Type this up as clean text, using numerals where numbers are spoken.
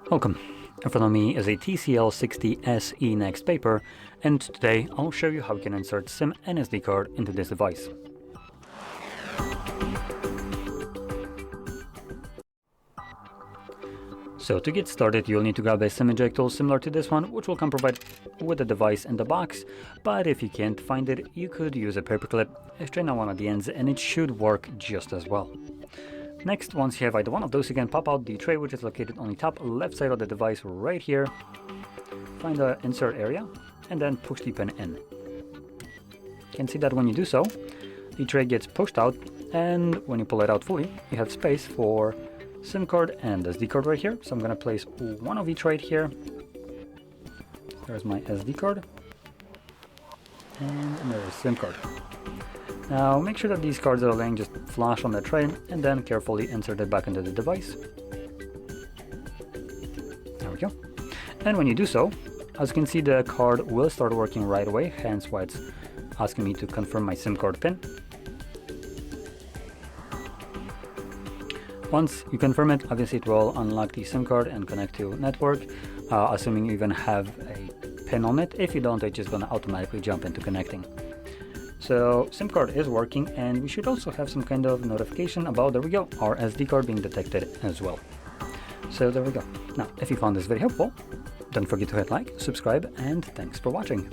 Welcome. In front of me is a TCL 60 SE NXTpaper, and today I'll show you how you can insert SIM and SD card into this device. So to get started, you'll need to grab a SIM ejector similar to this one, which will come provided with the device in the box, but if you can't find it, you could use a paperclip, straighten out one of the ends, and it should work just as well. Next, once you have either one of those, you can pop out the tray, which is located on the top left side of the device right here. Find the insert area and then push the pin in. You can see that when you do so, the tray gets pushed out, and when you pull it out fully, you have space for SIM card and SD card right here. So I'm going to place one of each right here. There's my SD card, and there's SIM card. Now make sure that these cards that are laying just flush on the tray, and then carefully insert it back into the device. There we go. And when you do so, as you can see, the card will start working right away, hence why it's asking me to confirm my SIM card pin. Once you confirm it, obviously it will unlock the SIM card and connect to network, assuming you even have a pin on it. If you don't, it's just going to automatically jump into connecting. So SIM card is working, and we should also have some kind of notification about, there we go, our SD card being detected as well. So there we go. Now, if you found this very helpful, don't forget to hit like, subscribe, and thanks for watching.